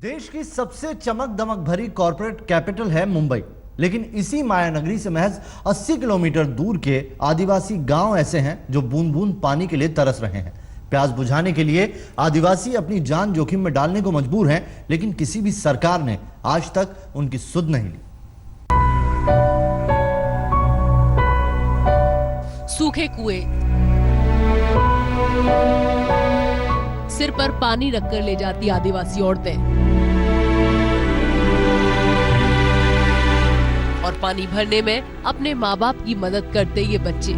देश की सबसे चमक दमक भरी कॉर्पोरेट कैपिटल है मुंबई, लेकिन इसी माया नगरी से महज 80 किलोमीटर दूर के आदिवासी गांव ऐसे हैं जो बूंद बूंद पानी के लिए तरस रहे हैं। प्यास बुझाने के लिए आदिवासी अपनी जान जोखिम में डालने को मजबूर हैं, लेकिन किसी भी सरकार ने आज तक उनकी सुध नहीं ली। सूखे कुएं, सिर पर पानी रखकर ले जाती आदिवासी औरतें और पानी भरने में अपने माँ बाप की मदद करते ये बच्चे।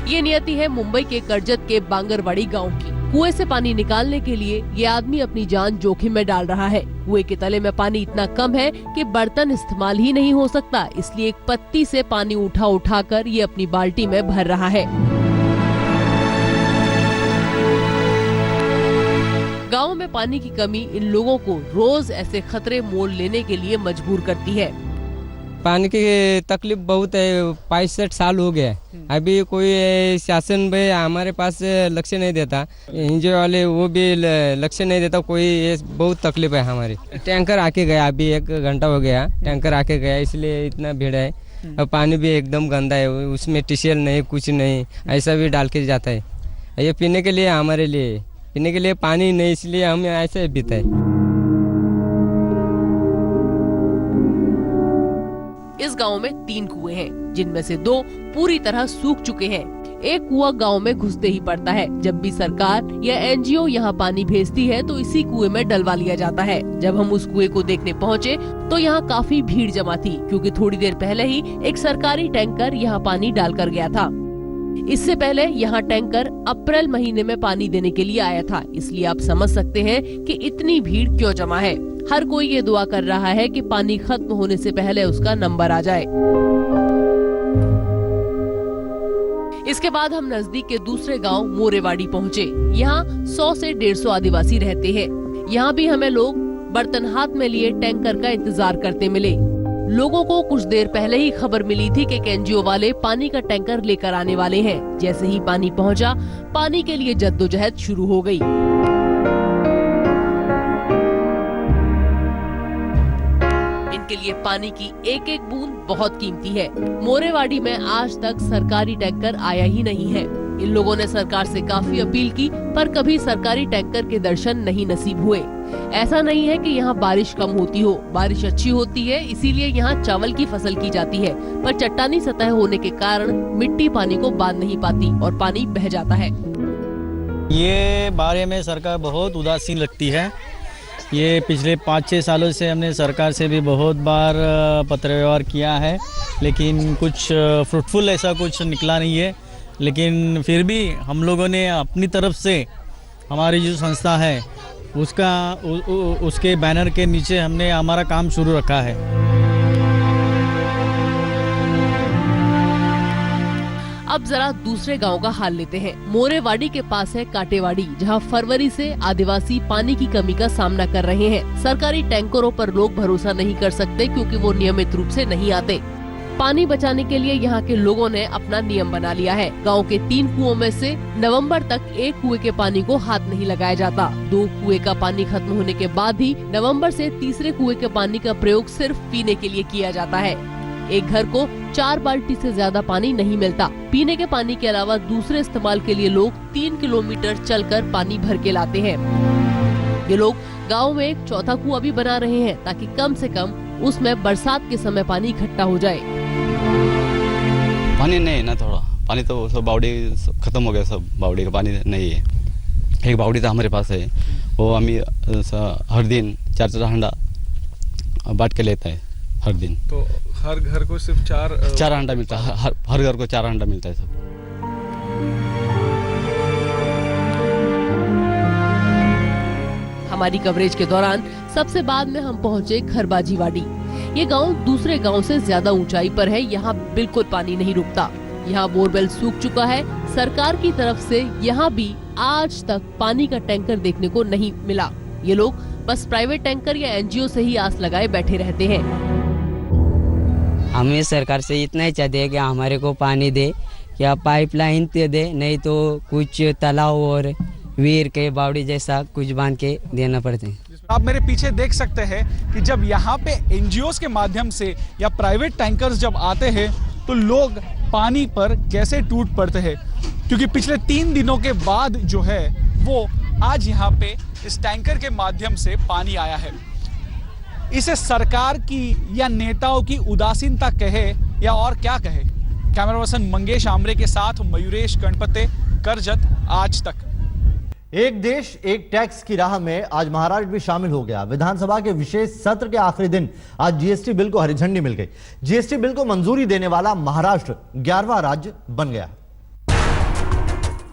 ये नियति है मुंबई के कर्जत के बांगरवाड़ी गांव की। कुएं से पानी निकालने के लिए ये आदमी अपनी जान जोखिम में डाल रहा है। कुएं के तले में पानी इतना कम है कि बर्तन इस्तेमाल ही नहीं हो सकता, इसलिए एक पत्ती से पानी उठा कर ये अपनी बाल्टी में भर रहा है। गांव में पानी की कमी इन लोगों को रोज ऐसे खतरे मोल लेने के लिए मजबूर करती है। पानी की तकलीफ बहुत है, 65 साल हो गया। अभी कोई शासन भी हमारे पास लक्ष्य नहीं देता, एनजीओ वाले वो भी लक्ष्य नहीं देता, कोई ये बहुत तकलीफ है हमारी। टैंकर आके गया, अभी 1 घंटा हो गया टैंकर आके गया, इसलिए इतना भीड़ है। और पानी भी एकदम गंदा है, उसमें टिशेल नहीं, कुछ नहीं, ऐसा भी डाल के जाता है। ये पीने के लिए, हमारे लिए पीने के लिए पानी नहीं, इसलिए हम ऐसे पीते हैं। इस गांव में 3 कुएं हैं, जिनमें से 2 पूरी तरह सूख चुके हैं। एक कुआं गांव में घुसते ही पड़ता है। जब भी सरकार या एनजीओ यहाँ पानी भेजती है तो इसी कुएं में डलवा लिया जाता है। जब हम उस कुएं को देखने पहुँचे तो यहाँ काफी भीड़ जमा थी, क्योंकि थोड़ी देर पहले ही एक सरकारी टैंकर यहाँ पानी डालकर गया था। इससे पहले यहाँ टैंकर अप्रैल महीने में पानी देने के लिए आया था, इसलिए आप समझ सकते हैं कि इतनी भीड़ क्यों जमा है। हर कोई ये दुआ कर रहा है कि पानी खत्म होने से पहले उसका नंबर आ जाए। इसके बाद हम नजदीक के दूसरे गांव मोरेवाड़ी पहुँचे। यहाँ 100 से 150 आदिवासी रहते हैं। यहाँ भी हमें लोग बर्तन हाथ में लिए टैंकर का इंतजार करते मिले। लोगों को कुछ देर पहले ही खबर मिली थी कि एनजीओ वाले पानी का टैंकर लेकर आने वाले हैं। जैसे ही पानी पहुंचा, पानी के लिए जद्दोजहद शुरू हो गई। इनके लिए पानी की एक एक बूंद बहुत कीमती है। मोरेवाड़ी में आज तक सरकारी टैंकर आया ही नहीं है। इन लोगों ने सरकार से काफी अपील की, पर कभी सरकारी टैंकर के दर्शन नहीं नसीब हुए। ऐसा नहीं है कि यहाँ बारिश कम होती हो, बारिश अच्छी होती है, इसीलिए यहाँ चावल की फसल की जाती है, पर चट्टानी सतह होने के कारण मिट्टी पानी को बांध नहीं पाती और पानी बह जाता है। ये बारे में सरकार बहुत उदासीन लगती है। ये पिछले 5-6 सालों से हमने सरकार से भी बहुत बार पत्र व्यवहार किया है, लेकिन कुछ फ्रूटफुल ऐसा कुछ निकला नहीं है। लेकिन फिर भी हम लोगों ने अपनी तरफ से, हमारी जो संस्था है उसके बैनर के नीचे हमने हमारा काम शुरू रखा है। अब जरा दूसरे गांव का हाल लेते हैं। मोरेवाड़ी के पास है काटेवाड़ी, जहां फरवरी से आदिवासी पानी की कमी का सामना कर रहे हैं। सरकारी टैंकरों पर लोग भरोसा नहीं कर सकते, क्योंकि वो नियमित रूप से नहीं आते। पानी बचाने के लिए यहाँ के लोगों ने अपना नियम बना लिया है। गांव के 3 कुओं में से नवंबर तक एक कुएं के पानी को हाथ नहीं लगाया जाता। 2 कुएं का पानी खत्म होने के बाद ही नवंबर से तीसरे कुएं के पानी का प्रयोग सिर्फ पीने के लिए किया जाता है। एक घर को 4 बाल्टी से ज्यादा पानी नहीं मिलता। पीने के पानी के अलावा दूसरे इस्तेमाल के लिए लोग 3 किलोमीटर चलकर पानी भर के लाते हैं। ये लोग गाँव में एक चौथा कुआं भी बना रहे हैं, ताकि कम से कम उसमें बरसात के समय पानी इकट्ठा हो जाए। पानी नहीं है ना, थोड़ा पानी तो सब बावड़ी खत्म हो गया, सब बावड़ी का पानी नहीं है। एक बावड़ी तो हमारे पास है, वो हम हर दिन 4-4 हंडा बांट के लेता है हर दिन। तो हर घर को सिर्फ 4 हंडा मिलता है, हर घर को 4 हंडा मिलता है सब। हमारी कवरेज के दौरान सबसे बाद में हम पहुँचे खरबाजीवाड़ी। ये गांव दूसरे गांव से ज्यादा ऊंचाई पर है। यहाँ बिल्कुल पानी नहीं रुकता। यहाँ बोरवेल सूख चुका है। सरकार की तरफ से यहाँ भी आज तक पानी का टैंकर देखने को नहीं मिला। ये लोग बस प्राइवेट टैंकर या एनजीओ से ही आस लगाए बैठे रहते हैं। हमें सरकार से इतना ही चाहते हैं कि हमारे को पानी दे, या पाइपलाइन दे, नहीं तो कुछ तालाब और वीर के बावड़ी जैसा कुछ बांध के देना पड़ते हैं। आप मेरे पीछे देख सकते हैं कि जब यहाँ पे एनजीओस के माध्यम से या प्राइवेट टैंकर्स जब आते हैं तो लोग पानी पर कैसे टूट पड़ते हैं, क्योंकि पिछले 3 दिनों के बाद जो है वो आज यहाँ पे इस टैंकर के माध्यम से पानी आया है। इसे सरकार की या नेताओं की उदासीनता कहे या और क्या कहे। कैमरा पर्सन मंगेश आमरे के साथ मयूरेश गणपते, करजत, आज तक। एक देश एक टैक्स की राह में आज महाराष्ट्र भी शामिल हो गया। विधानसभा के विशेष सत्र के आखिरी दिन आज जीएसटी बिल को हरी झंडी मिल गई। जीएसटी बिल को मंजूरी देने वाला महाराष्ट्र 11वां राज्य बन गया।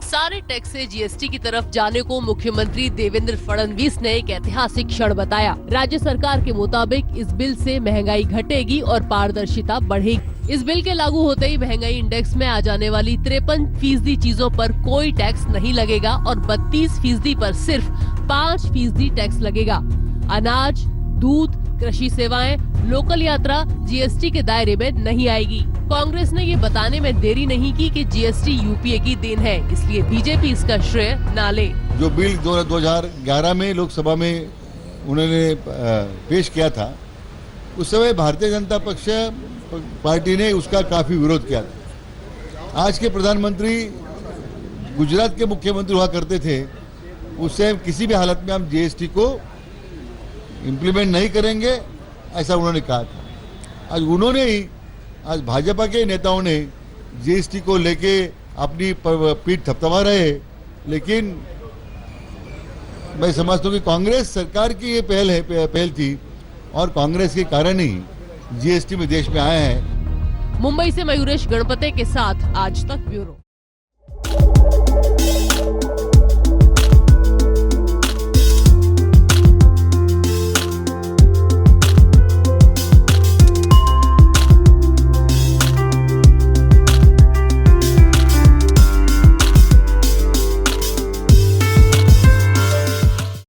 सारे टैक्स से जीएसटी की तरफ जाने को मुख्यमंत्री देवेंद्र फडणवीस ने एक ऐतिहासिक क्षण बताया। राज्य सरकार के मुताबिक इस बिल से महंगाई घटेगी और पारदर्शिता बढ़ेगी। इस बिल के लागू होते ही महंगाई इंडेक्स में आ जाने वाली 53% चीजों पर कोई टैक्स नहीं लगेगा और 32% पर सिर्फ 5% टैक्स लगेगा। अनाज, दूध, कृषि सेवाएं, लोकल यात्रा जीएसटी के दायरे में नहीं आएगी। कांग्रेस ने ये बताने में देरी नहीं की कि जीएसटी यूपीए की देन है, इसलिए बीजेपी इसका श्रेय ना ले। जो बिल 2011 में लोकसभा में उन्होंने पेश किया था, उस समय भारतीय जनता पक्ष पार्टी ने उसका काफी विरोध किया था। आज के प्रधानमंत्री गुजरात के मुख्यमंत्री हुआ करते थे, उससे किसी भी हालत में हम जीएसटी को इम्प्लीमेंट नहीं करेंगे, ऐसा उन्होंने कहा था। आज भाजपा के नेताओं ने जीएसटी को लेके अपनी पीठ थपथपा रहे, लेकिन मैं समझता हूँ कि कांग्रेस सरकार की ये पहल थी और कांग्रेस के कारण ही जीएसटी में देश में आए हैं। मुंबई से मयूरेश गणपते के साथ आज तक ब्यूरो।